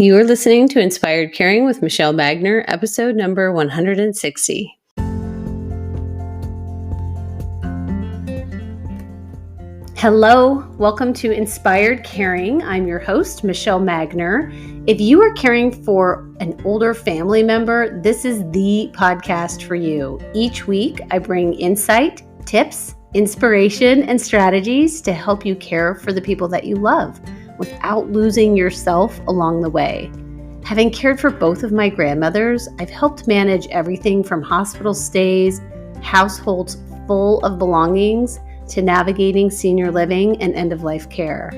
You are listening to Inspired Caring with Michelle Magner, episode number 160. Hello, welcome to Inspired Caring. I'm your host, Michelle Magner. If you are caring for an older family member, this is the podcast for you. Each week, I bring insight, tips, inspiration, and strategies to help you care for the people that you love without losing yourself along the way. Having cared for both of my grandmothers, I've helped manage everything from hospital stays, households full of belongings, to navigating senior living and end-of-life care.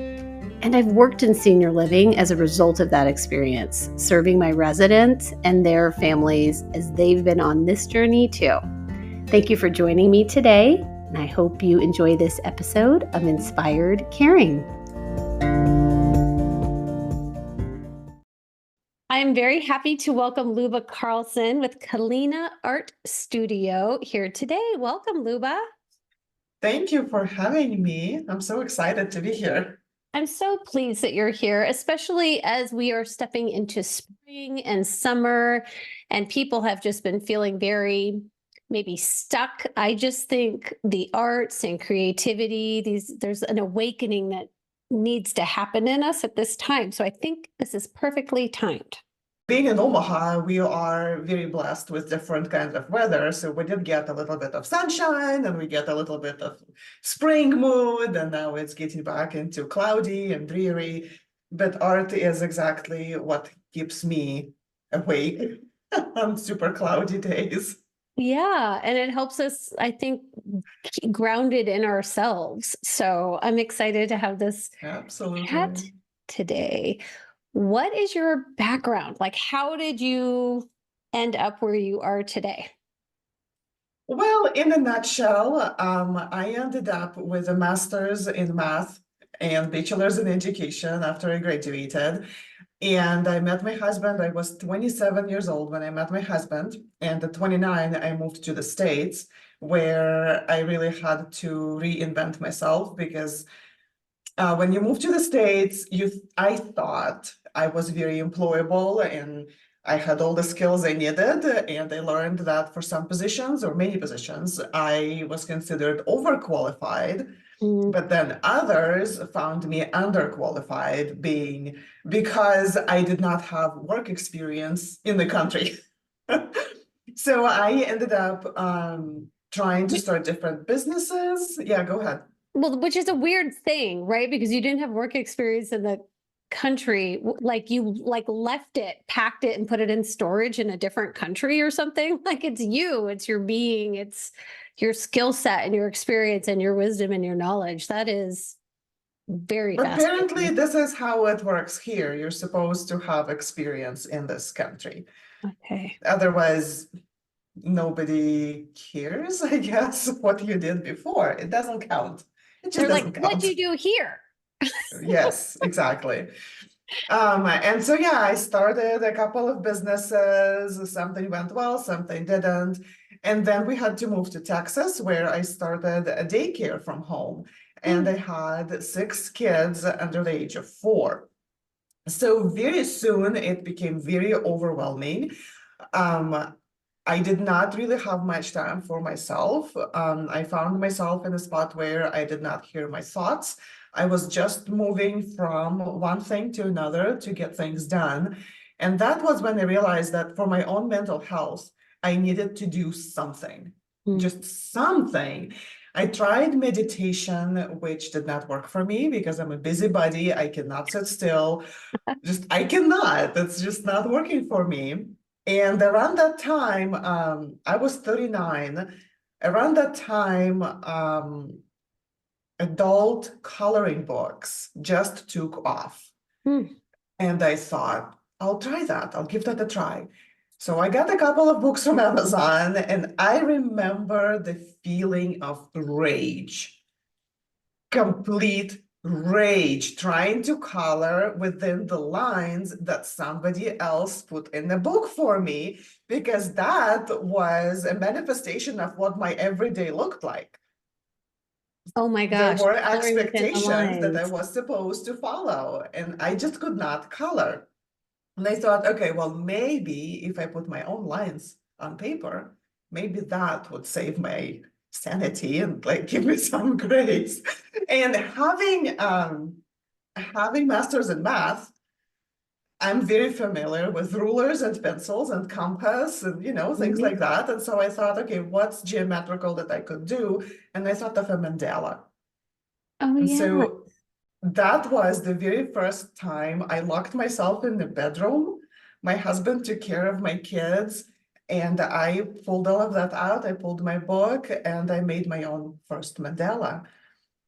And I've worked in senior living as a result of that experience, serving my residents and their families as they've been on this journey too. Thank you for joining me today, and I hope you enjoy this episode of Inspired Caring. I am very happy to welcome Luba Carlson with Kalina Art Studio here today. Welcome, Luba. Thank you for having me. I'm so excited to be here. I'm so pleased that you're here, especially as we are stepping into spring and summer, and people have just been feeling very maybe stuck. I just think the arts and creativity, there's an awakening that needs to happen in us at this time. So I think this is perfectly timed. Being in Omaha, we are very blessed with different kinds of weather. So we did get a little bit of sunshine and we get a little bit of spring mood, and now it's getting back into cloudy and dreary. But art is exactly what keeps me awake on super cloudy days. Yeah, and it helps us, I think, grounded in ourselves. So I'm excited to have this Absolutely. chat today. What is your background? Like, how did you end up where you are today? Well, in a nutshell, I ended up with a master's in math and bachelor's in education after I graduated. And I met my husband. I was 27 years old when I met my husband. And at 29, I moved to the States, where I really had to reinvent myself because when you move to the States, I thought I was very employable and I had all the skills I needed. And I learned that for some positions or many positions, I was considered overqualified. But then others found me underqualified because I did not have work experience in the country. So I ended up trying to start different businesses. Yeah, go ahead. Well, which is a weird thing, right? Because you didn't have work experience in the country, like you left it, packed it, and put it in storage in a different country or something. Like it's you, it's your being, it's your skill set and your experience and your wisdom and your knowledge. That is very fascinating. Apparently, this is how it works here. You're supposed to have experience in this country. Okay. Otherwise, nobody cares, I guess, what you did before. It doesn't count. It just They're doesn't like, count. what'd you do here? Yes, exactly. And so, yeah, I started a couple of businesses. Something went well, something didn't. And then we had to move to Texas, where I started a daycare from home. And I had 6 kids under the age of 4. So very soon it became very overwhelming. I did not really have much time for myself. I found myself in a spot where I did not hear my thoughts. I was just moving from one thing to another to get things done. And that was when I realized that for my own mental health, I needed to do something, just something. I tried meditation, which did not work for me because I'm a busybody. I cannot sit still. I cannot. That's just not working for me. And around that time, I was 39. Around that time, adult coloring books just took off. And I thought, I'll try that. I'll give that a try. So I got a couple of books from Amazon, and I remember the feeling of rage, complete rage, trying to color within the lines that somebody else put in the book for me, because that was a manifestation of what my everyday looked like. Oh my There gosh. were coloring within the expectations that I lines. was supposed to follow, and I just could not color. And I thought, okay, well, maybe if I put my own lines on paper, maybe that would save my sanity and like give me some grades. And having masters in math, I'm very familiar with rulers and pencils and compass and things Mhm. like that. And so I thought, okay, what's geometrical that I could do? And I thought of a mandala. Oh, And yeah. so that was the very first time I locked myself in the bedroom. My husband took care of my kids, and I pulled all of that out. I pulled my book and I made my own first mandala.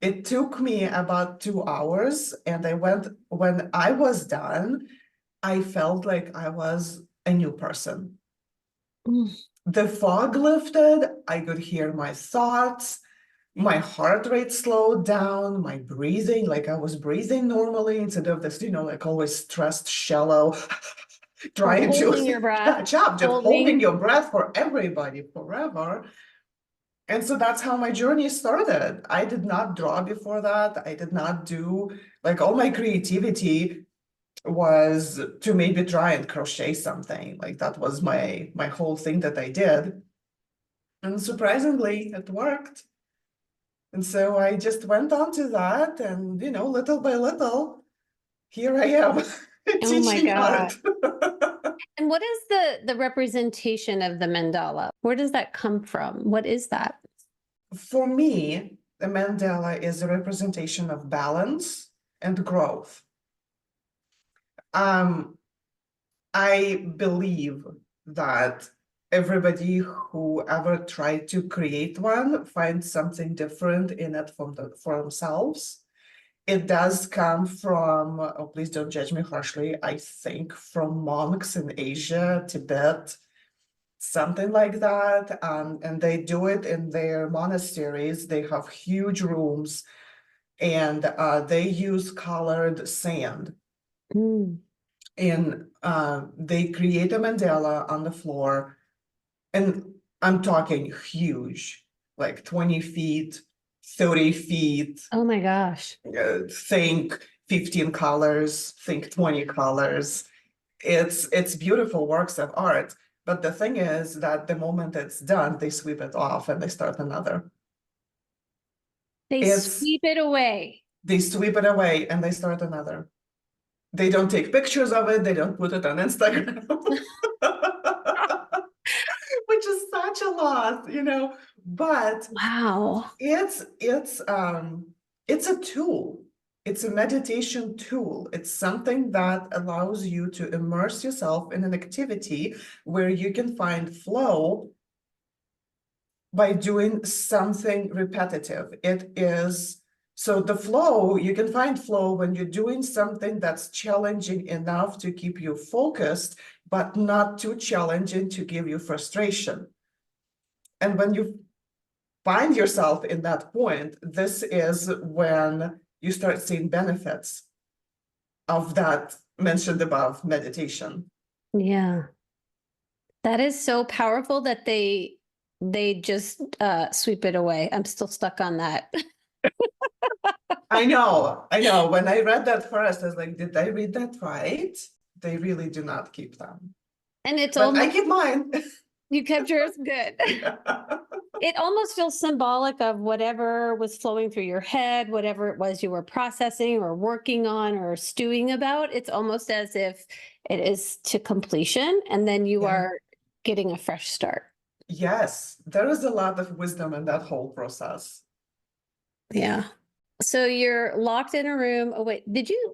It took me about 2 hours, and when I was done, I felt like I was a new person. Mm. The fog lifted, I could hear my thoughts. My heart rate slowed down, my breathing, like I was breathing normally instead of this, like always stressed, shallow, Or trying holding to your breath, catch up, just holding holding. your breath for everybody forever. And so that's how my journey started. I did not draw before that. I did not do like all my creativity was to maybe try and crochet something. Like that was my whole thing that I did. And surprisingly, it worked. And so I just went on to that, and little by little, here I am Oh my teaching God. art. And what is the representation of the mandala? Where does that come from? What is that? For me, the mandala is a representation of balance and growth. Um, I believe that everybody who ever tried to create one finds something different in it for themselves. It does come from, oh, please don't judge me harshly, I think from monks in Asia, Tibet, something like that. And they do it in their monasteries. They have huge rooms, and they use colored sand. Mm. And they create a mandala on the floor. And I'm talking huge, like 20 feet, 30 feet, Oh my gosh. think 15 colors, think 20 colors. It's beautiful works of art. But the thing is that the moment it's done, they sweep it off and they start another. They It's sweep it away. They sweep it away and they start another. They don't take pictures of it, they don't put it on Instagram. Which is such a loss. But Wow. it's a tool. It's a meditation tool. It's something that allows you to immerse yourself in an activity where you can find flow by doing something repetitive. So the flow, you can find flow when you're doing something that's challenging enough to keep you focused, but not too challenging to give you frustration. And when you find yourself in that point, this is when you start seeing benefits of that mentioned above meditation. Yeah. That is so powerful that they just sweep it away. I'm still stuck on that. I know, I know. When I read that first, I was like, did I read that right? They really do not keep them. And it's But I almost, keep mine. you kept yours good. Yeah. It almost feels symbolic of whatever was flowing through your head, whatever it was you were processing or working on or stewing about. It's almost as if it is to completion and then you Yeah. are getting a fresh start. Yes, there is a lot of wisdom in that whole process. Yeah. So you're locked in a room. Oh, wait,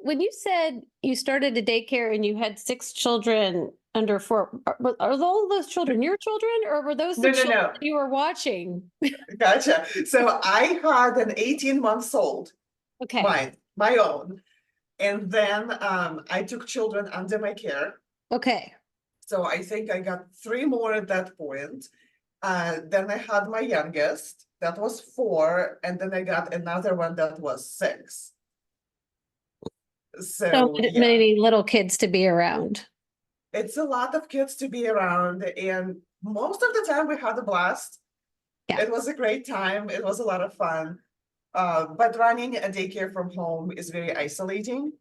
when you said you started a daycare and you had 6 children under 4, are all those children your children or were those the No, no, children no. that you were watching? Gotcha. So I had an 18-month-old, Okay. my own. And then I took children under my care. Okay. So I think I got 3 more at that point. Then I had my youngest, that was 4, and then I got another one that was 6. So So yeah, many little kids to be around. it's a lot of kids to be around, and most of the time we had a blast. Yeah. It was a great time. It was a lot of fun. But running a daycare from home is very isolating.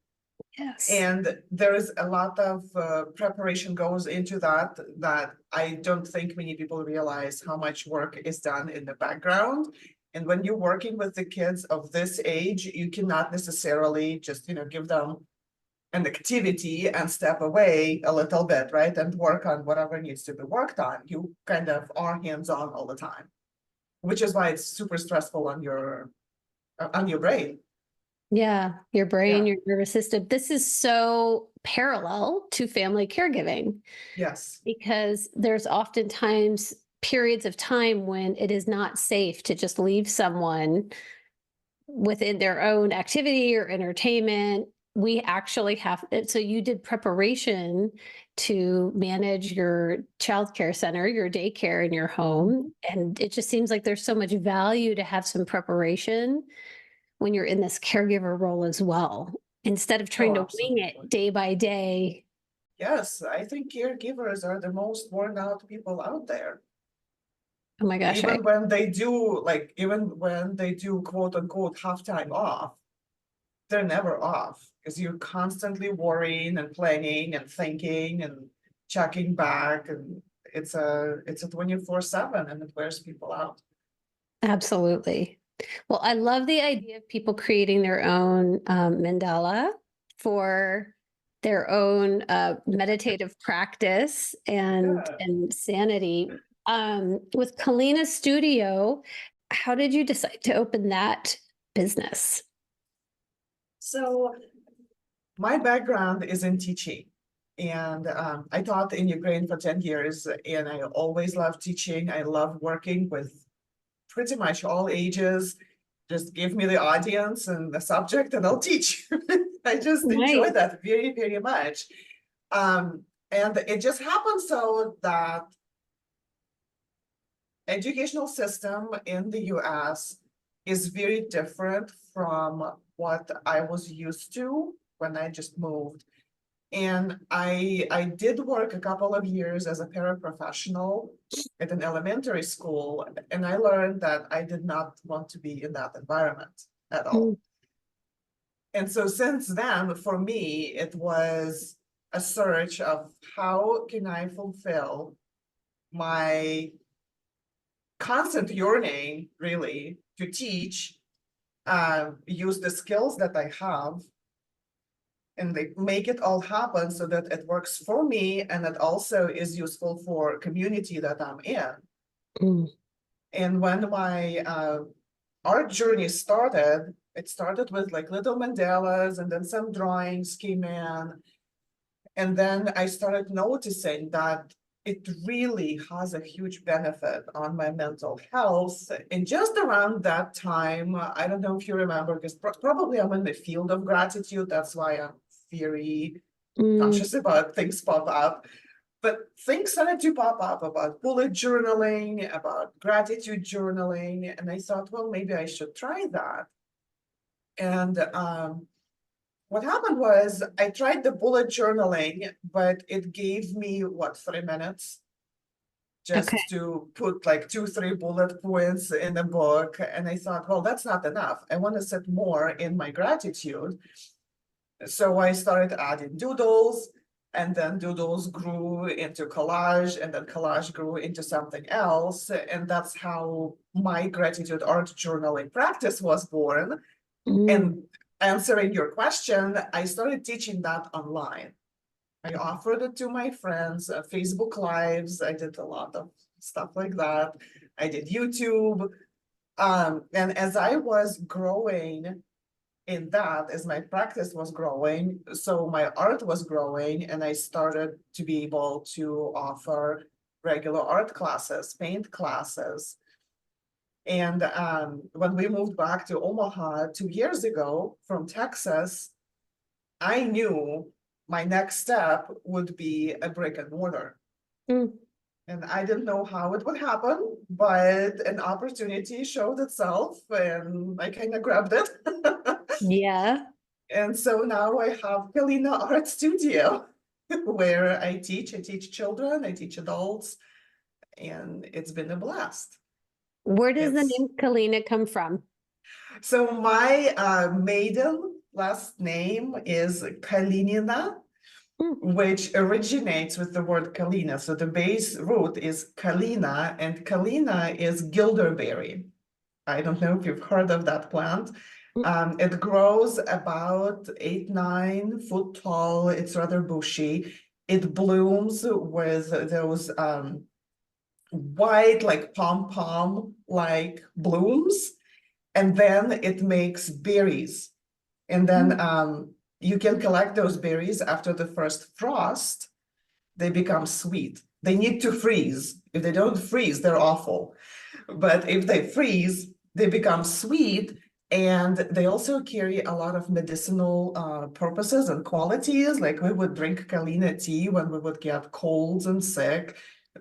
Yes. And there is a lot of preparation goes into that, that I don't think many people realize how much work is done in the background. And when you're working with the kids of this age, you cannot necessarily just, give them an activity and step away a little bit, right? And work on whatever needs to be worked on. You kind of are hands-on all the time, which is why it's super stressful on your brain. Yeah, your brain, Yeah. your nervous system. This is so parallel to family caregiving Yes. because there's oftentimes periods of time when it is not safe to just leave someone within their own activity or entertainment. We actually have, so you did preparation to manage your childcare center, your daycare in your home. And it just seems like there's so much value to have some preparation when you're in this caregiver role as well, instead of trying Oh, to wing absolutely. it day by day. Yes, I think caregivers are the most worn out people out there. Oh my gosh, Even when they do, even when they do quote unquote halftime off, they're never off because you're constantly worrying and planning and thinking and checking back. And it's a 24/7 and it wears people out. absolutely. Well, I love the idea of people creating their own mandala for their own meditative practice Yeah. and sanity. With Kalina Studio, how did you decide to open that business? So my background is in teaching. And I taught in Ukraine for 10 years, and I always loved teaching. I love working with pretty much all ages. Just give me the audience and the subject, and I'll teach. I just enjoy Nice. that very, very much. And it just happened so that educational system in the US is very different from what I was used to when I just moved. And I did work a couple of years as a paraprofessional at an elementary school, and I learned that I did not want to be in that environment at Mm, all. And so since then, for me, it was a search of how can I fulfill my constant yearning, really, to teach, use the skills that I have and they make it all happen so that it works for me and it also is useful for community that I'm in. mm, And when my art journey started, it started with like little mandalas and then some drawings came in. And then I started noticing that it really has a huge benefit on my mental health. And just around that time, I don't know if you remember, because probably I'm in the field of gratitude. That's why I'm very mm. conscious about things pop up. But things started to pop up about bullet journaling, about gratitude journaling. And I thought, well, maybe I should try that. And what happened was I tried the bullet journaling, but it gave me what, 3 minutes Okay. just to put like 2, 3 bullet points in the book. And I thought, well, that's not enough. I want to set more in my gratitude. So I started adding doodles, and then doodles grew into collage, and then collage grew into something else. And that's how my gratitude art journaling practice was born. Mm, And answering your question, I started teaching that online. I offered it to my friends, Facebook Lives. I did a lot of stuff like that. I did YouTube. And as I was growing in that, as my practice was growing, so my art was growing, and I started to be able to offer regular art classes, paint classes. And when we moved back to Omaha 2 years ago from Texas, I knew my next step would be a brick and mortar. mm. And I didn't know how it would happen, but an opportunity showed itself and I kind of grabbed it. Yeah. And so now I have Kalina Art Studio where I teach children, I teach adults, and it's been a blast. Where does the It's name Kalina come from? so my maiden last name is Kalinina, which originates with the word Kalina. So the base root is Kalina, and Kalina is gilderberry. I don't know if you've heard of that plant. It grows about 8-9 foot tall. It's rather bushy. It blooms with those white, like pom-pom like blooms, and then it makes berries. And then you can collect those berries after the first frost. They become sweet. They need to freeze. If they don't freeze, they're awful. But if they freeze, they become sweet. And they also carry a lot of medicinal purposes and qualities. Like we would drink Kalina tea when we would get colds and sick.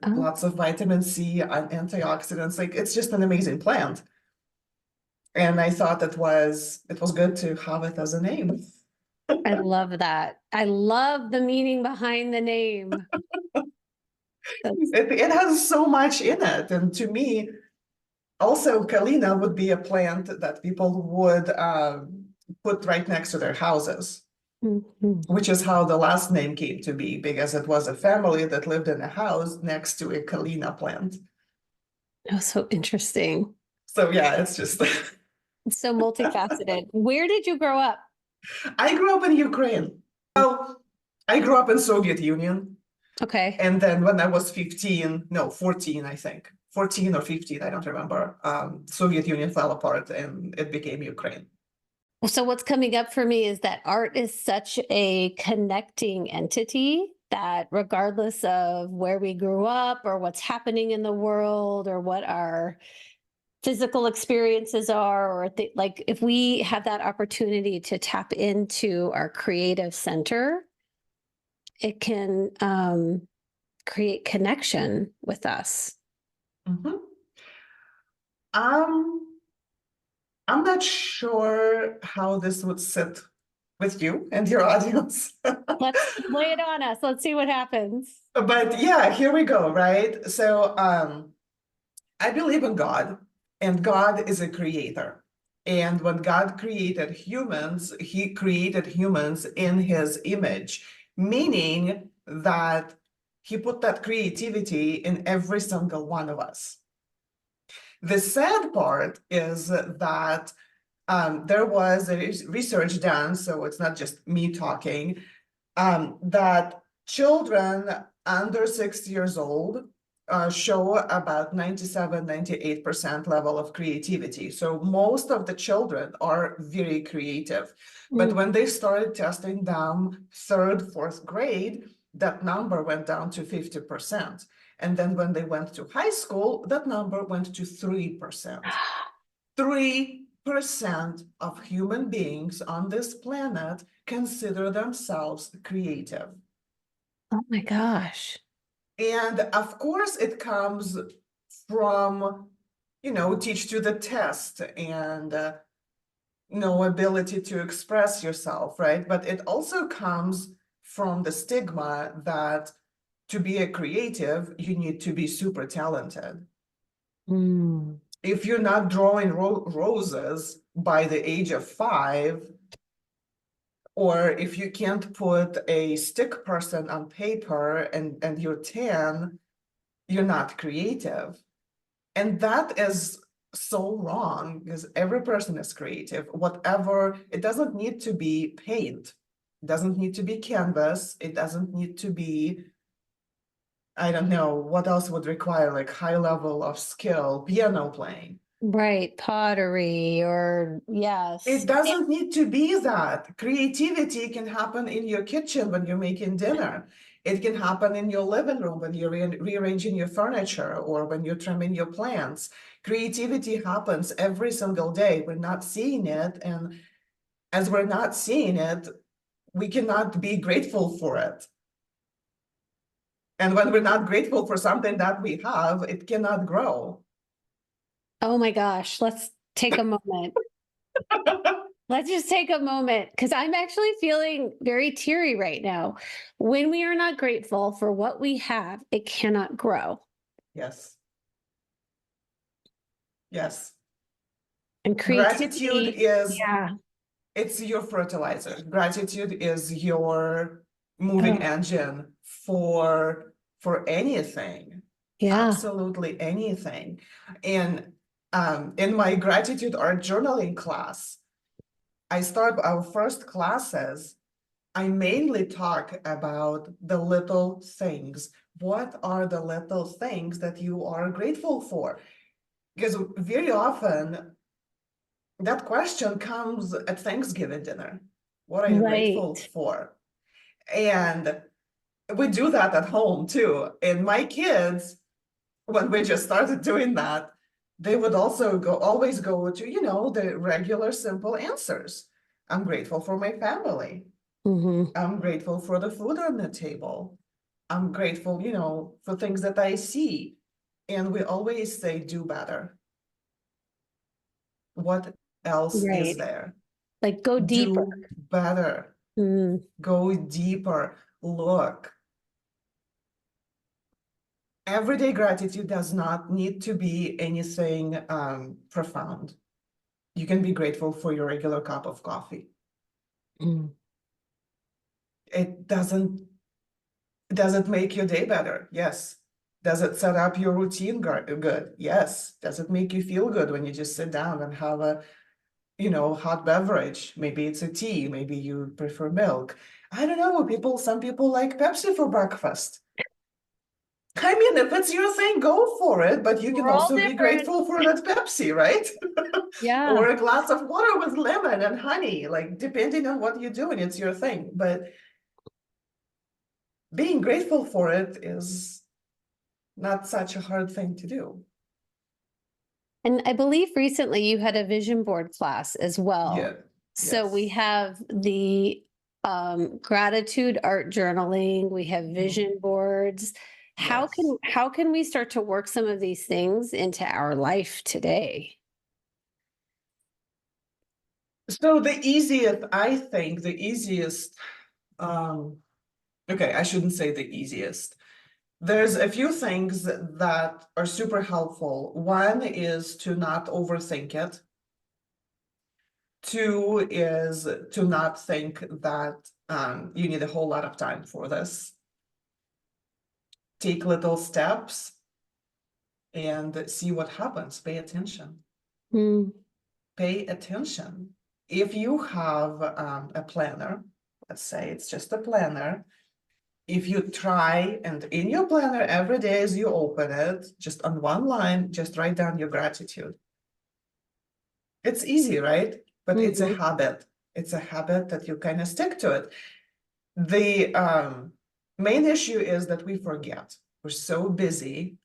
Lots of vitamin C and antioxidants. Like it's just an amazing plant. And I thought it was good to have it as a name. I love that. I love the meaning behind the name. It has so much in it. And to me, also Kalina would be a plant that people would put right next to their houses, which is how the last name came to be, because it was a family that lived in a house next to a Kalina plant. Oh, so interesting. So yeah, it's just It's so multifaceted. Where did you grow up? I grew up in Ukraine. Well, I grew up in Soviet Union. Okay. And then when I was 14, I think, 14 or 15, I don't remember, Soviet Union fell apart and it became Ukraine. So what's coming up for me is that art is such a connecting entity that regardless of where we grew up or what's happening in the world or what our physical experiences are, or like if we have that opportunity to tap into our creative center, it can create connection with us. I'm not sure how this would sit with you and your audience. Let's lay it on us. Let's see what happens. But yeah, here we go, right? So I believe in God, and God is a creator. And when God created humans, he created humans in his image, meaning that he put that creativity in every single one of us. The sad part is that there was a research done, so it's not just me talking, that children under 6 years old show about 97-98% level of creativity. So most of the children are very creative. But when they started testing them 3rd, 4th grade, that number went down to 50%. And then when they went to high school, that number went to 3%. 3% of human beings on this planet consider themselves creative. Oh my gosh. And of course, it comes from, teach to the test and no ability to express yourself, right? But it also comes from the stigma that to be a creative, you need to be super talented. If you're not drawing roses by the age of 5, or if you can't put a stick person on paper and you're 10, you're not creative. And that is so wrong, because every person is creative. Whatever, it doesn't need to be paint. It doesn't need to be canvas. It doesn't need to be, I don't know, what else would require like high level of skill, piano playing. Right, pottery, or yes. It doesn't need to be that. Creativity can happen in your kitchen when you're making dinner. It can happen in your living room when you're rearranging your furniture or when you're trimming your plants. Creativity happens every single day. We're not seeing it. And as we're not seeing it, we cannot be grateful for it. And when we're not grateful for something that we have, it cannot grow. Oh my gosh, let's take a moment. Let's just take a moment, because I'm actually feeling very teary right now. When we are not grateful for what we have, it cannot grow. Yes. Yes. And Gratitude creativity, is yeah, It's your fertilizer. Gratitude is your moving Oh, engine for anything, yeah. absolutely anything. And in my gratitude art journaling class, I start our first classes. I mainly talk about the little things. What are the little things that you are grateful for? Because very often that question comes at Thanksgiving dinner. What are you grateful Right. for? And we do that at home too. And my kids, when we just started doing that, they would also always go to, the regular simple answers. I'm grateful for my family. Hmm. I'm grateful for the food on the table. I'm grateful, for things that I see. And we always say, do better. What else is Right. there? Like go deeper. Do better. Mm, Go deeper. Look. Everyday gratitude does not need to be anything profound. You can be grateful for your regular cup of coffee. mm. It does it make your day better? Yes. Does it set up your routine good? Yes. Does it make you feel good when you just sit down and have a, hot beverage? Maybe it's a tea, maybe you prefer milk. I don't know. Some people like Pepsi for breakfast. I mean, if it's your thing, go for it, but you can We're all also be different. grateful for that Pepsi, right? Yeah. Or a glass of water with lemon and honey, like depending on what you're doing, it's your thing. But being grateful for it is not such a hard thing to do. And I believe recently you had a vision board class as well. Yeah. So we Yes. have the gratitude art journaling, we have Mhm. vision boards. Yes. How can we start to work some of these things into our life today? So I think the easiest, um, okay, I shouldn't say the easiest. There's a few things that are super helpful. One is to not overthink it. Two is to not think that you need a whole lot of time for this. Take little steps and see what happens. Pay attention. Mm, Pay attention. If you have a planner, let's say it's just a planner, if you try and in your planner every day as you open it, just on one line, just write down your gratitude. It's easy, right? But it's a mhm, habit. It's a habit that you kind of stick to it. The main issue is that we forget. We're so busy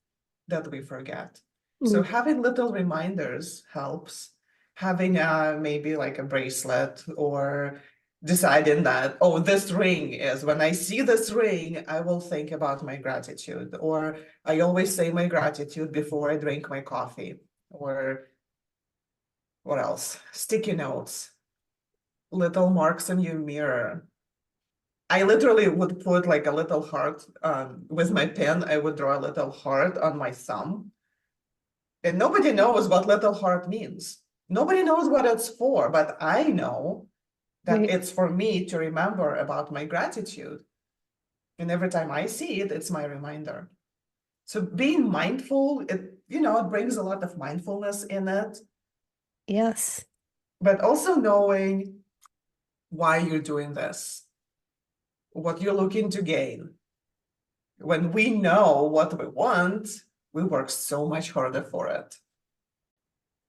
that we forget. So mm. having little reminders helps. Having maybe like a bracelet or deciding that, oh, this ring is when I see this ring, I will think about my gratitude. Or I always say my gratitude before I drink my coffee. Or what else? Sticky notes, little marks in your mirror. I literally would put like a little heart with my pen. I would draw a little heart on my thumb. And nobody knows what little heart means. Nobody knows what it's for, but I know that Right. it's for me to remember about my gratitude. And every time I see it, it's my reminder. So being mindful, it brings a lot of mindfulness in it, Yes. but also knowing why you're doing this, what you're looking to gain. When we know what we want, we work so much harder for it.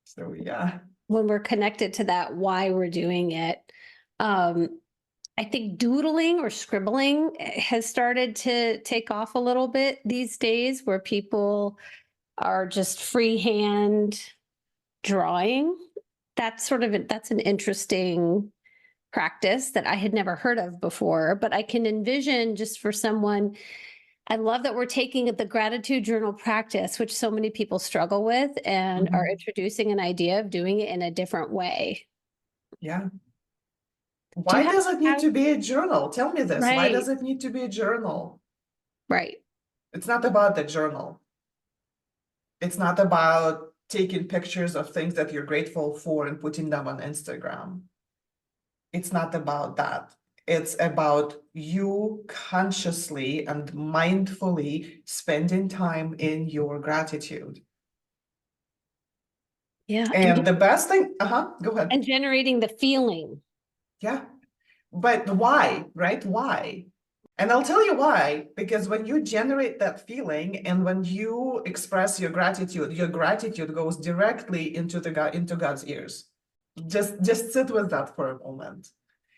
So yeah. When we're connected to that, why we're doing it. Um, I think doodling or scribbling has started to take off a little bit these days, where people are just freehand drawing. That's an interesting practice that I had never heard of before, but I can envision just for someone. I love that we're taking the gratitude journal practice, which so many people struggle with, and are Mhm. introducing an idea of doing it in a different way. Yeah. Do you Why have does it need to be a journal? Tell me this. Why right, does it need to be a journal? right. It's not about the journal. It's not about taking pictures of things that you're grateful for and putting them on Instagram. It's not about that. It's about you consciously and mindfully spending time in your gratitude. Yeah. And the best thing, go ahead. And generating the feeling. Yeah. But why, right? Why? And I'll tell you why, because when you generate that feeling and when you express your gratitude goes directly into into God's ears. Just sit with that for a moment.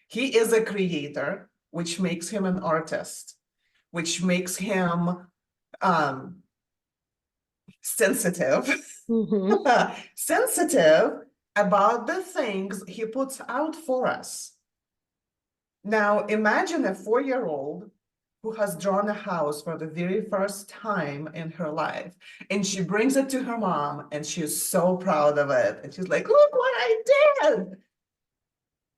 He is a creator, which makes him an artist, which makes him um sensitive, Mm-hmm. sensitive about the things he puts out for us. Now, imagine a 4-year-old who has drawn a house for the very first time in her life, and she brings it to her mom, and she's so proud of it. And she's like, look what I did.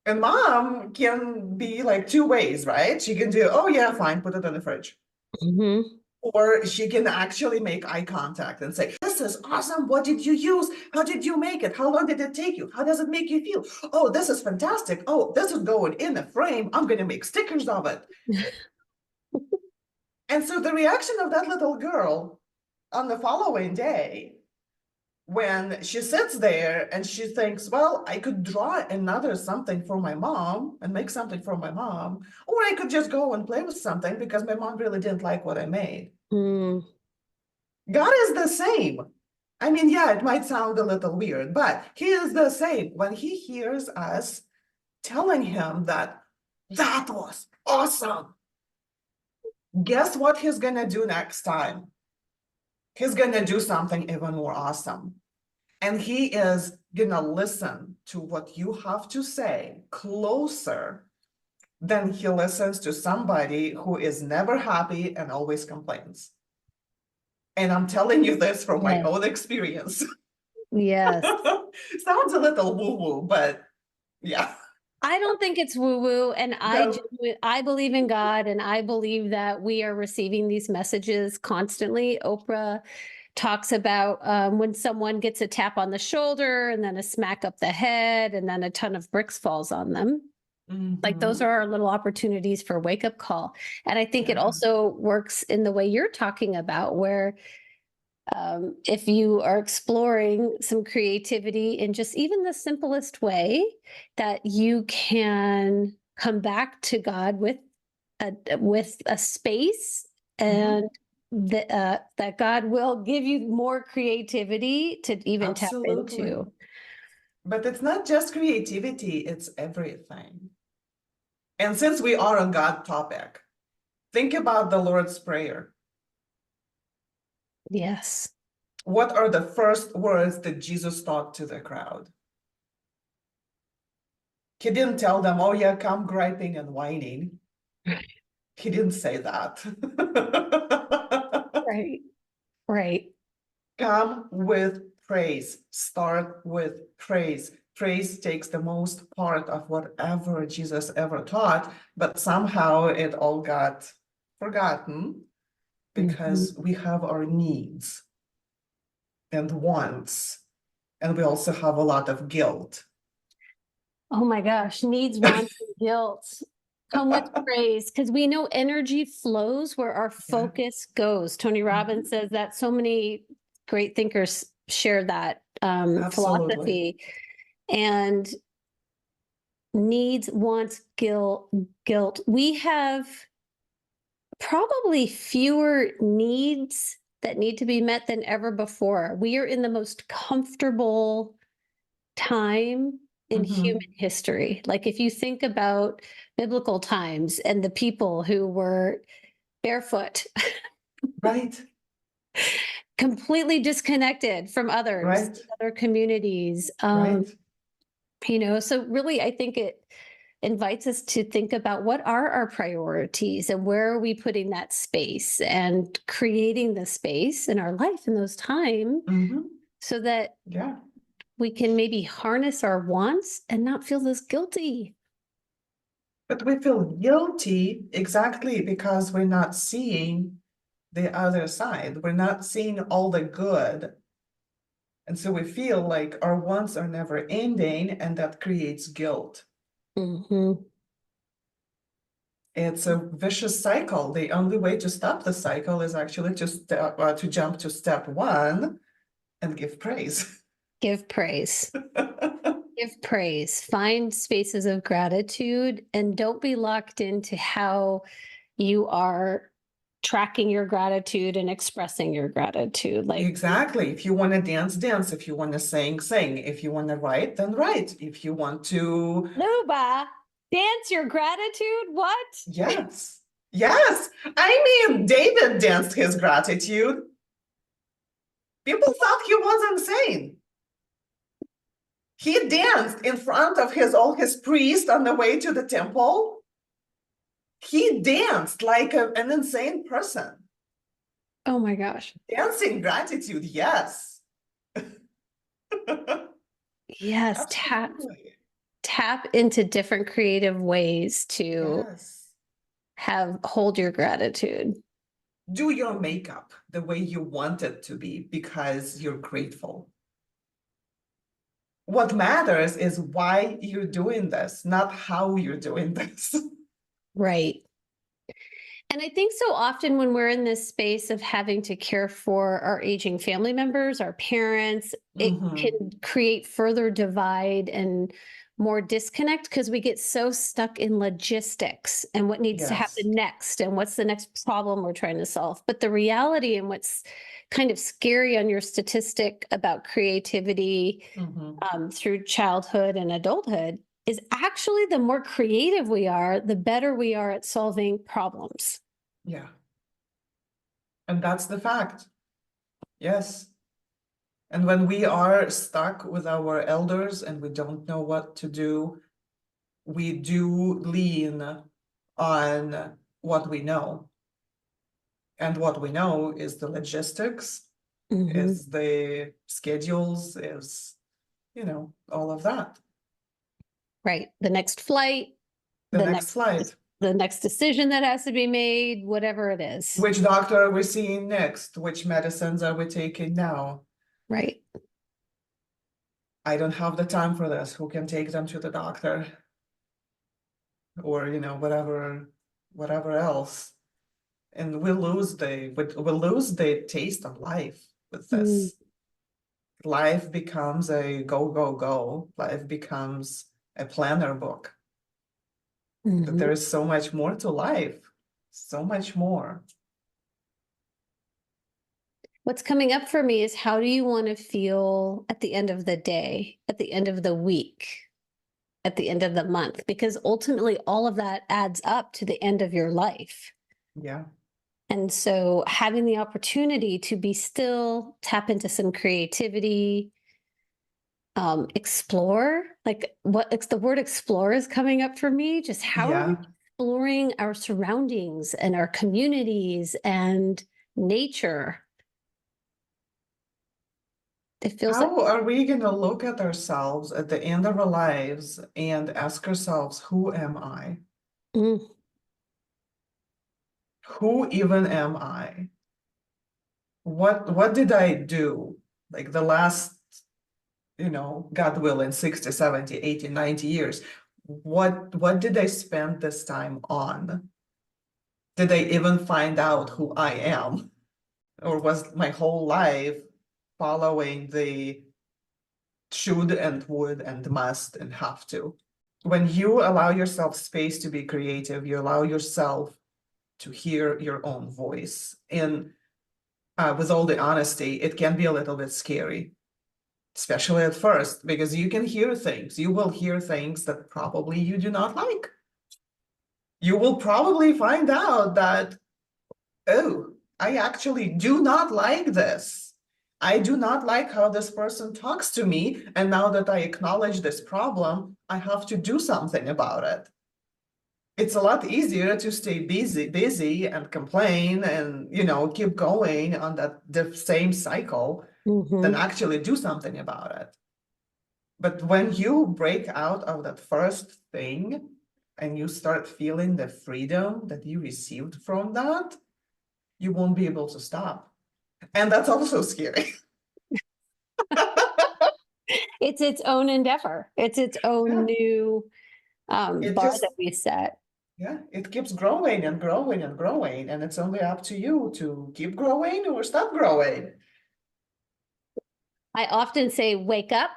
And mom can be like two ways, right? She can do, oh yeah, fine, put it in the fridge. Mm-hmm. Or she can actually make eye contact and say, this is awesome. What did you use? How did you make it? How long did it take you? How does it make you feel? Oh, this is fantastic. Oh, this is going in a frame. I'm going to make stickers of it. And so the reaction of that little girl on the following day, when she sits there and she thinks, well, I could draw another something for my mom and make something for my mom, or I could just go and play with something because my mom really didn't like what I made. Mm. God is the same. I mean, yeah, it might sound a little weird, but he is the same. When he hears us telling him that that was awesome, guess what he's gonna do next time? He's gonna do something even more awesome. And he is gonna listen to what you have to say closer than he listens to somebody who is never happy and always complains. And I'm telling you this from my Yeah. own experience. Yes. Sounds a little woo-woo, but yeah. I don't think it's woo-woo, and No. I believe in God, and I believe that we are receiving these messages constantly. Oprah talks about when someone gets a tap on the shoulder and then a smack up the head and then a ton of bricks falls on them. Like those are our little opportunities for wake up call. And I think it Yeah. also works in the way you're talking about, where if you are exploring some creativity in just even the simplest way, that you can come back to God with a space, and that God will give you more creativity to even tap Absolutely. into. But it's not just creativity, it's everything. And since we are on God topic, think about the Lord's Prayer. Yes. What are the first words that Jesus taught to the crowd? He didn't tell them, oh yeah, come griping and whining. He didn't say that. Right. Right. Come with praise. Start with praise. Praise takes the most part of whatever Jesus ever taught, but somehow it all got forgotten because we have our needs and wants, and we also have a lot of guilt. Oh my gosh, needs, wants, and guilt come with praise, because we know energy flows where our focus goes. Tony Robbins says that. So many great thinkers share that Absolutely. philosophy. And needs, wants, guilt. We have probably fewer needs that need to be met than ever before. We are in the most comfortable time in human history. Like if you think about biblical times and the people who were barefoot, Right. completely disconnected from others, Right. other communities. Right. So really, I think it invites us to think about what are our priorities and where are we putting that space and creating the space in our life in those times so that Yeah. we can maybe harness our wants and not feel this guilty. But we feel guilty exactly because we're not seeing the other side. We're not seeing all the good. And so we feel like our wants are never ending, and that creates guilt. Mm-hmm. It's a vicious cycle. The only way to stop the cycle is actually to jump to step one and give praise. Give praise. Give praise. Find spaces of gratitude and don't be locked into how you are tracking your gratitude and expressing your gratitude. Like, Exactly. If you want to dance, dance. If you want to sing, sing. If you want to write, then write. If you want to, Luba, dance your gratitude? What? yes. Yes. I mean, David danced his gratitude. People thought he was insane. He danced in front of all his priests on the way to the temple. He danced like an insane person. Oh my gosh. Dancing gratitude, yes. Yes, Absolutely. tap into different creative ways to Yes. hold your gratitude. Do your makeup the way you want it to be because you're grateful. What matters is why you're doing this, not how you're doing this. Right. And I think so often when we're in this space of having to care for our aging family members, our parents, it Mhm. can create further divide and more disconnect because we get so stuck in logistics and what needs to Yes. happen next and what's the next problem we're trying to solve. But the reality and what's kind of scary on your statistic about creativity Mhm. through childhood and adulthood is actually the more creative we are, the better we are at solving problems. Yeah. And that's the fact. Yes. And when we are stuck with our elders and we don't know what to do, we do lean on what we know. And what we know is the logistics, Mm-hmm. is the schedules, is, all of that. Right. The next flight, The the next flight. decision that has to be made, whatever it is. Which doctor are we seeing next? Which medicines are we taking now? Right. I don't have the time for this. Who can take them to the doctor? Or, whatever else. And we lose the taste of life with Mm. this. Life becomes a go, go, go. Life becomes a planner book. That Mm-hmm. there is so much more to life, so much more. What's coming up for me is how do you want to feel at the end of the day, at the end of the week, at the end of the month? Because ultimately, all of that adds up to the end of your life. Yeah. And so having the opportunity to be still, tap into some creativity, explore, like the word explore is coming up for me. Just how are we Yeah. exploring our surroundings and our communities and nature? It feels like, How are we going to look at ourselves at the end of our lives and ask ourselves, who am I? mm, Who even am I? What did I do? Like the last, God willing, 60, 70, 80, 90 years. What did I spend this time on? Did I even find out who I am? Or was my whole life following the should and would and must and have to? When you allow yourself space to be creative, you allow yourself to hear your own voice. And with all the honesty, it can be a little bit scary, especially at first, because you can hear things. You will hear things that probably you do not like. You will probably find out that, oh, I actually do not like this. I do not like how this person talks to me. And now that I acknowledge this problem, I have to do something about it. It's a lot easier to stay busy and complain and, keep going on the same cycle than mhm, actually do something about it. But when you break out of that first thing and you start feeling the freedom that you received from that, you won't be able to stop. And that's also scary. it's its own endeavor. It's its own new It bar just, that we set. yeah, it keeps growing and growing and growing, and it's only up to you to keep growing or stop growing. I often say, wake up,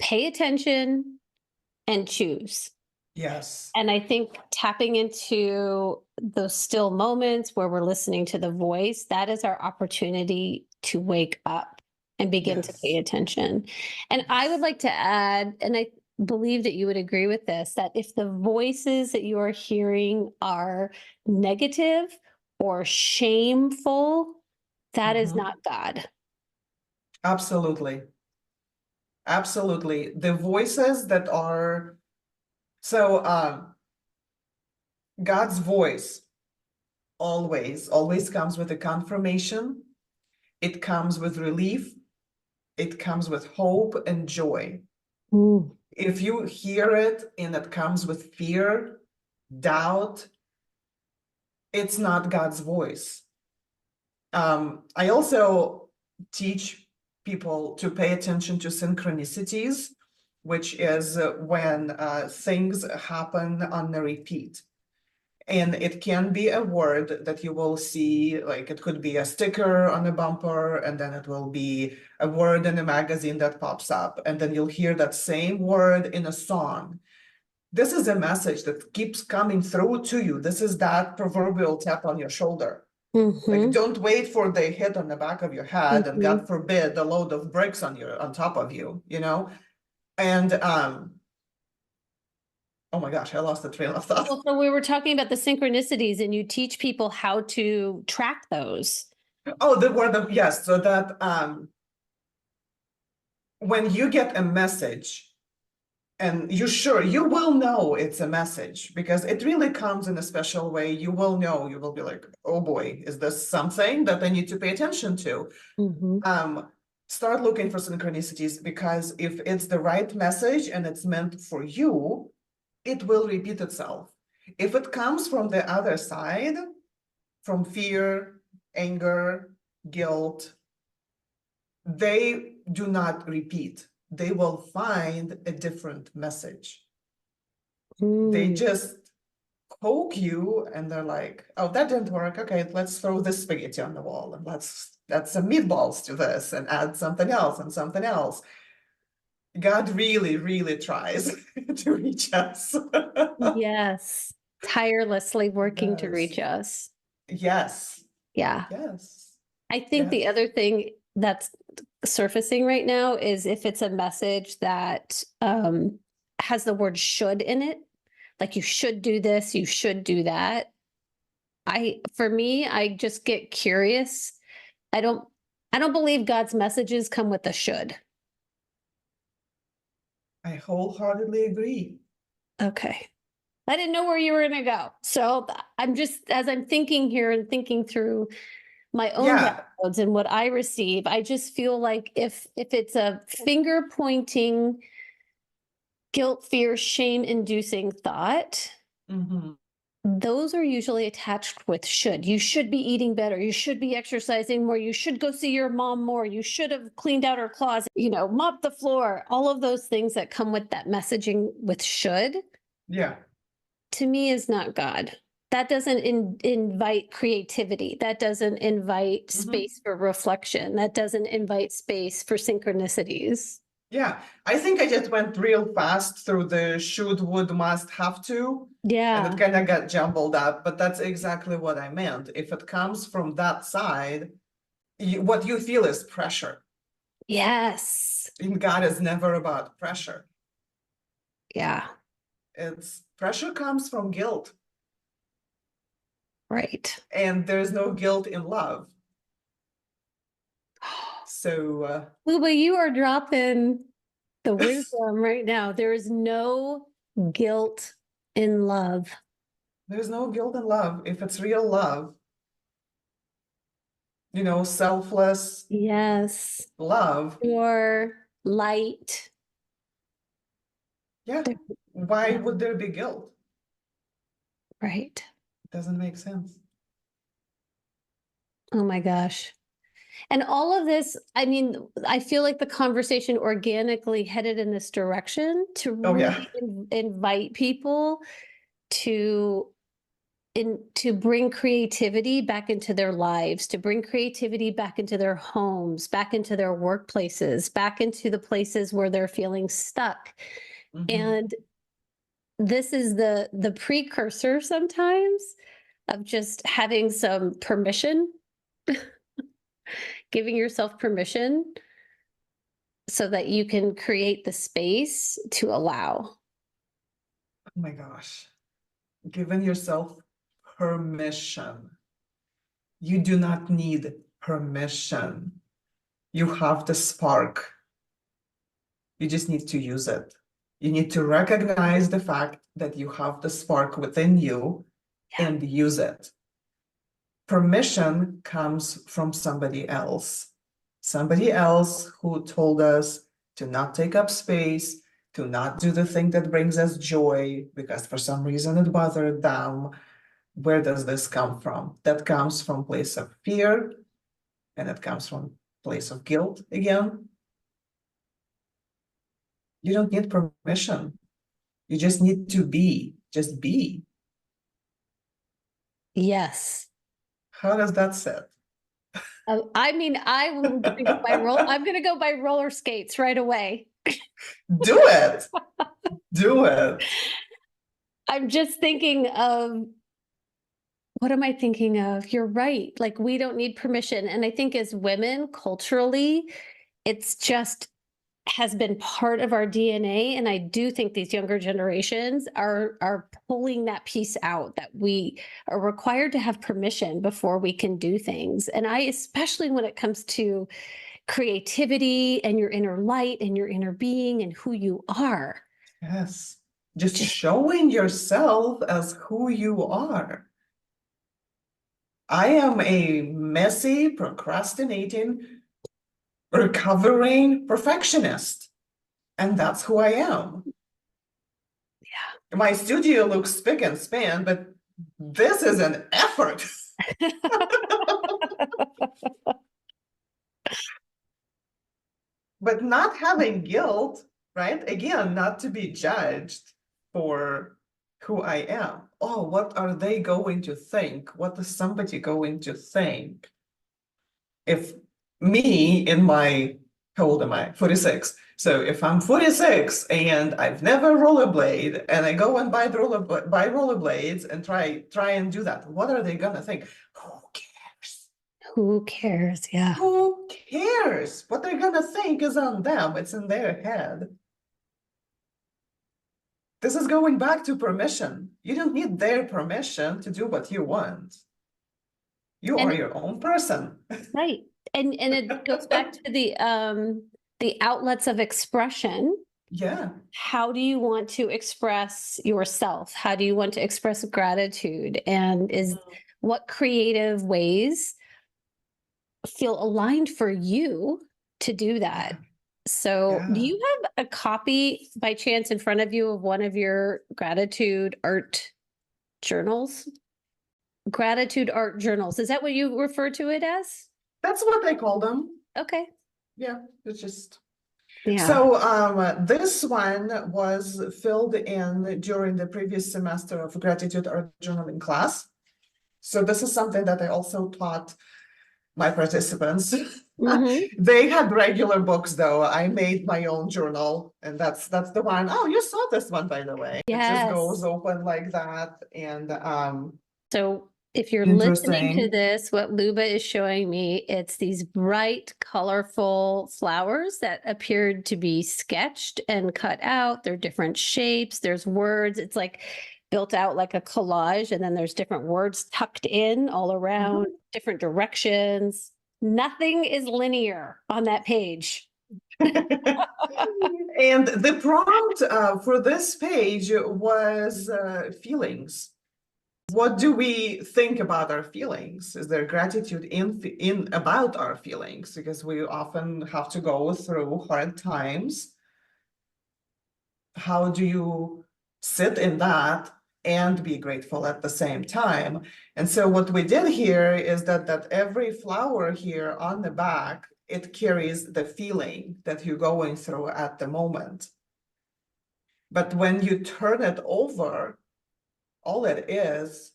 pay attention, and choose. Yes. And I think tapping into those still moments where we're listening to the voice, that is our opportunity to wake up and begin to pay Yes. attention. And I would like to add, and I believe that you would agree with this, that if the voices that you are hearing are negative or shameful, that is Mhm. not God. Absolutely. Absolutely. The voices that are so God's voice always comes with a confirmation. It comes with relief. It comes with hope and joy. Mm. If you hear it and it comes with fear, doubt, it's not God's voice. I also teach people to pay attention to synchronicities, which is when things happen on a repeat. And it can be a word that you will see, like it could be a sticker on a bumper, and then it will be a word in a magazine that pops up, and then you'll hear that same word in a song. This is a message that keeps coming through to you. This is that proverbial tap on your shoulder. Like, Mm-hmm. don't wait for the hit on the back of your head, and Mm-hmm. God forbid, the load of bricks on top of you, you know? And oh my gosh, I lost the train of thought. Well, so we were talking about the synchronicities, and you teach people how to track those. Oh, the word of yes, so that when you get a message, and you will know it's a message because it really comes in a special way. You will know, you will be like, oh boy, is this something that I need to pay attention to? Mm-hmm. Start looking for synchronicities, because if it's the right message and it's meant for you, it will repeat itself. If it comes from the other side, from fear, anger, guilt, they do not repeat. They will find a different message. They Mm. just poke you and they're like, oh, that didn't work. Okay, let's throw this spaghetti on the wall and let's add some meatballs to this and add something else and something else. God really, really tries to reach us. Yes. Tirelessly He working to does. reach us. Yes, Yeah. yes, I think the yes. other thing that's surfacing right now is if it's a message that has the word should in it, like you should do this, you should do that. For me, I just get curious. I don't I don't believe God's messages come with a should. I wholeheartedly agree. Okay. I didn't know where you were going to go. So I'm just, as I'm thinking here and thinking through my own Yeah. downloads and what I receive, I just feel like if it's a finger pointing, guilt, fear, shame inducing thought, Mhm. those are usually attached with should. You should be eating better. You should be exercising more. You should go see your mom more. You should have cleaned out her closet, mop the floor. All of those things that come with that messaging with should, Yeah. to me, is not God. That doesn't invite creativity. That doesn't invite Mhm. space for reflection. That doesn't invite space for synchronicities. Yeah. I think I just went real fast through the should, would, must, have to, and it Yeah. kind of got jumbled up, but that's exactly what I meant. If it comes from that side, what you feel is pressure. Yes. And God is never about pressure. Yeah. It's pressure comes from guilt, Right. and there's no guilt in love. So Luba, you are dropping the wisdom right now. There is no guilt in love. there's no guilt in love if it's real love, selfless Yes. love. Or light. Yeah. There- Why yeah. would there be guilt? Right. It doesn't make sense. Oh my gosh. And all of this, I mean, I feel like the conversation organically headed in this direction to Oh yeah. really invite people to to bring creativity back into their lives, to bring creativity back into their homes, back into their workplaces, back into the places where they're feeling stuck. Mhm. And this is the precursor sometimes of just having some permission, giving yourself permission so that you can create the space to allow. Oh my gosh. Giving yourself permission. You do not need permission. You have the spark. You just need to use it. You need to recognize the fact that you have the spark within you and use it. Permission comes from somebody else who told us to not take up space, to not do the thing that brings us joy because for some reason it bothered them. Where does this come from? That comes from a place of fear, and it comes from a place of guilt again. You don't need permission. You just need to be. Just be. Yes. How does that sit? I mean, I'm gonna go by roller skates right away. Do it. Do it. I'm just thinking of what am I thinking of? You're right. Like we don't need permission. And I think as women, culturally, it's just has been part of our DNA. And I do think these younger generations are pulling that piece out that we are required to have permission before we can do things. And I, especially when it comes to creativity and your inner light and your inner being and who you are. Yes. Just Just showing yourself as who you are. I am a messy, procrastinating, recovering perfectionist. And that's who I am. yeah. My studio looks spick and span, but this is an effort. But not having guilt, right? Again, not to be judged for who I am. Oh, what are they going to think? What is somebody going to think? If me in my, how old am I? 46. So if I'm 46 and I've never rollerblade and I go and buy rollerblades and try and do that, what are they gonna think? Who cares? Who cares? Yeah. Who cares? What they're gonna think is on them. It's in their head. This is going back to permission. You don't need their permission to do what you want. You And are your own person. right. And it goes back to the outlets of expression. Yeah. How do you want to express yourself? How do you want to express gratitude? And is what creative ways feel aligned for you to do that? So, do Yeah. you have a copy by chance in front of you of one of your gratitude art journals? Gratitude art journals. Is that what you refer to it as? That's what they call them. Okay. Yeah, it's just Yeah. so this one was filled in during the previous semester of gratitude art journaling class. So this is something that I also taught my participants. Mm-hmm. They had regular books though. I made my own journal, and that's the one. Oh, you saw this one, by the way. It just goes Yes. open like that. And So if you're listening to interesting. this, what Luba is showing me, it's these bright, colorful flowers that appeared to be sketched and cut out. They're different shapes. There's words. It's like built out like a collage, and then there's different words tucked in all around, different directions. Nothing is linear on that page. And the prompt for this page was feelings. What do we think about our feelings? Is there gratitude in about our feelings? Because we often have to go through hard times. How do you sit in that and be grateful at the same time. And so what we did here is that every flower here on the back, it carries the feeling that you're going through at the moment. But when you turn it over, all it is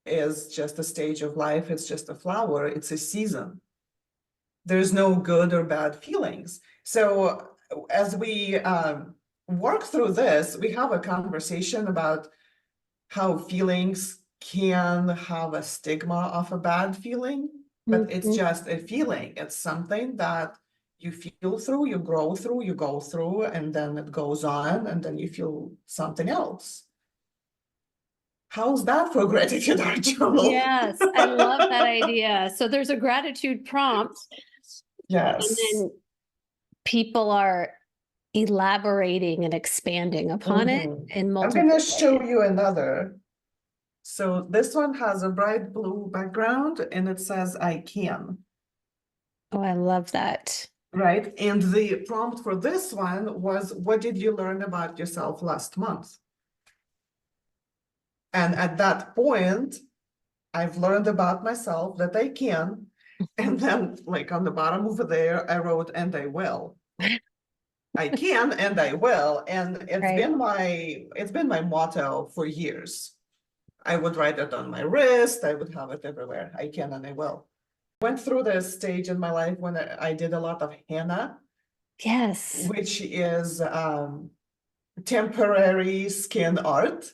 just a stage of life. It's just a flower. It's a season. There's no good or bad feelings. So as we work through this, we have a conversation about how feelings can have a stigma of a bad feeling, but it's just a feeling. It's something that you feel through, you grow through, you go through, and then it goes on, and then you feel something else. How's that for gratitude art journal? Yes, I love that idea. So there's a gratitude prompt, and Yes. then people are elaborating and expanding upon it in I'm multiple going to ways. show you another. So this one has a bright blue background and it says, I can. Oh, I love that. Right. And the prompt for this one was, what did you learn about yourself last month? And at that point, I've learned about myself that I can. And then, like on the bottom over there, I wrote, and I will. I can and I will. And it's been my motto for years. I would write it on my wrist. I would have it everywhere. I can and I will. Went through this stage in my life when I did a lot of henna. Yes. Which is temporary skin art.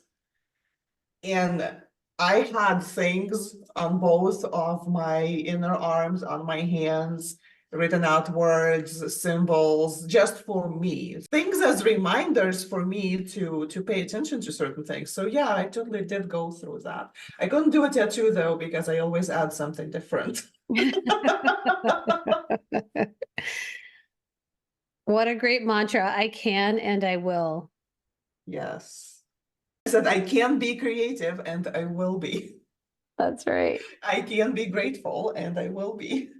And I had things on both of my inner arms, on my hands, written out words, symbols, just for me. Things as reminders for me to pay attention to certain things. So yeah, I totally did go through that. I couldn't do a tattoo though, because I always add something different. What a great mantra. I can and I will. Yes. I said I can be creative and I will be. That's right. I can be grateful and I will be.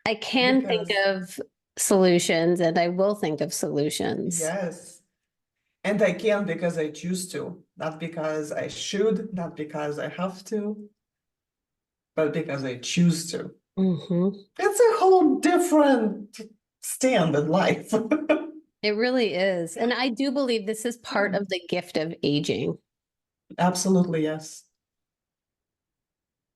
I can think Because of solutions and I will think of solutions. yes. And I can because I choose to, not because I should, not because I have to, but because I choose to. It's a whole different stand in life. It really is. And I do believe this is part of the gift of aging. Absolutely, yes.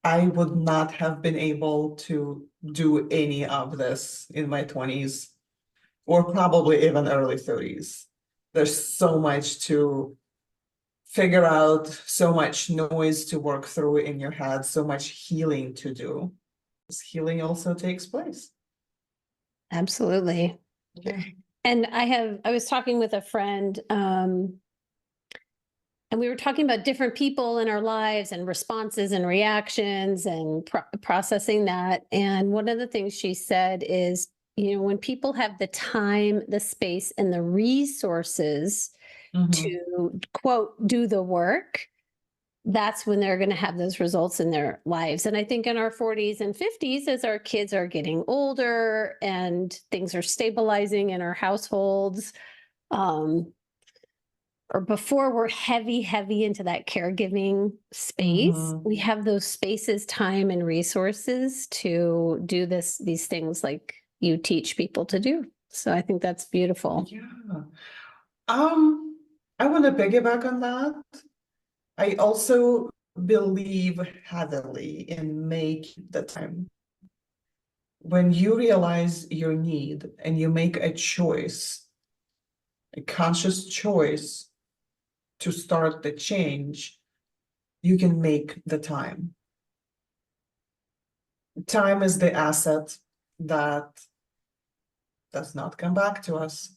I would not have been able to do any of this in my 20s or probably even early 30s. There's so much to figure out, so much noise to work through in your head, so much healing to do. This healing also takes place. Absolutely. Yeah. And I was talking with a friend, and we were talking about different people in our lives and responses and reactions and processing that. And one of the things she said is, when people have the time, the space, and the resources to, quote, do the work, that's when they're going to have those results in their lives. And I think in our 40s and 50s, as our kids are getting older and things are stabilizing in our households, or before we're heavy into that caregiving space, we have those spaces, time, and resources to do these things like you teach people to do. So I think that's beautiful. Yeah. I want to piggyback on that. I also believe heavily in making the time. When you realize your need and you make a choice, a conscious choice to start the change, you can make the time. Time is the asset that does not come back to us.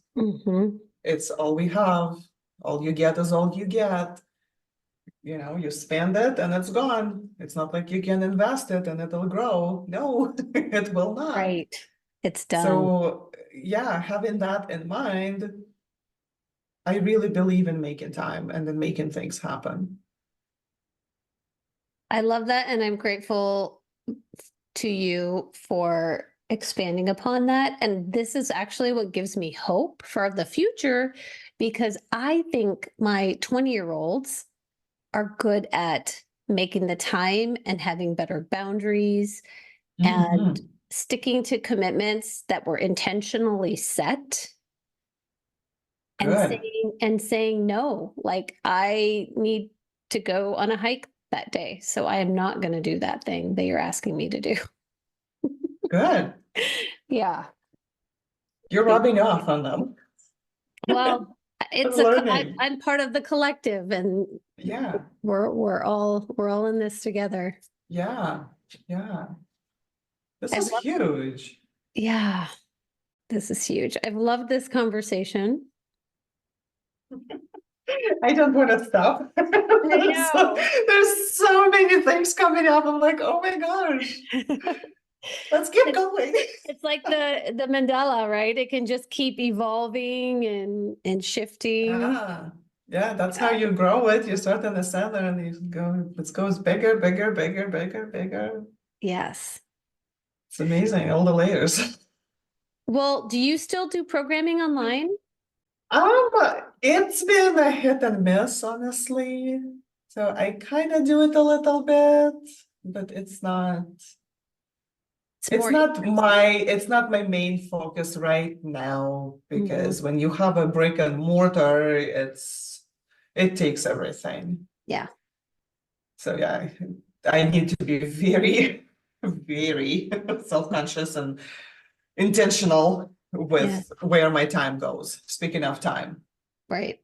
It's all we have. All you get is all you get. You spend it and it's gone. It's not like you can invest it and it'll grow. No, it will not. Right. It's done. So yeah, having that in mind, I really believe in making time and then making things happen. I love that. And I'm grateful to you for expanding upon that. And this is actually what gives me hope for the future, because I think my 20-year-olds are good at making the time and having better boundaries and Mhm. sticking to commitments that were intentionally set and Good, saying no. Like, I need to go on a hike that day, so I am not going to do that thing that you're asking me to do. good. Yeah. You're rubbing off on them. Well, it's Learning. I'm part of the collective, and Yeah, we're all in this together. yeah, yeah. This I is love, huge. yeah, this is huge. I've loved this conversation. I don't want to stop. I know. There's so many things coming up. I'm like, oh my gosh, let's keep It's going. it's like the mandala, right? It can just keep evolving and shifting. Yeah, yeah, that's how Yeah. you grow it. You start in the center and you go, it goes bigger, bigger, bigger, bigger, bigger. Yes. It's amazing, all the layers. Well, do you still do programming online? Um, it's been a hit and miss, honestly. So I kind of do it a little bit, but It's more it's not my main focus right now Mhm. because when you have a brick and mortar, it takes everything. Yeah. So yeah, I need to be very, very self-conscious and intentional Yeah. with where my time goes. Speaking of time, Right.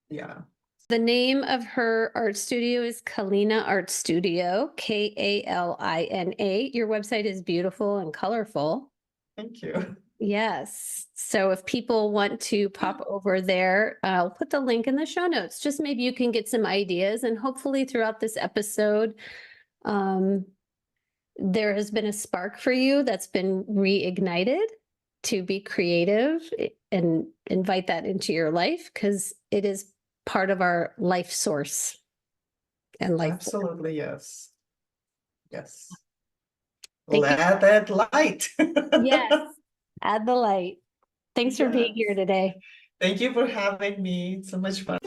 yeah. The name of her art studio is Kalina Art Studio, Kalina. Your website is beautiful and colorful. Thank you. Yes. So if people want to pop over there, I'll put the link in the show notes. Just maybe you can get some ideas, and hopefully throughout this episode, um, there has been a spark for you that's been reignited to be creative and invite that into your life, because it is part of our life source and life. Absolutely, yes. Yes. Thank you. Let it light. Yes. Add the light. Thanks for being Yes. here today. Thank you for having me. It's so much fun.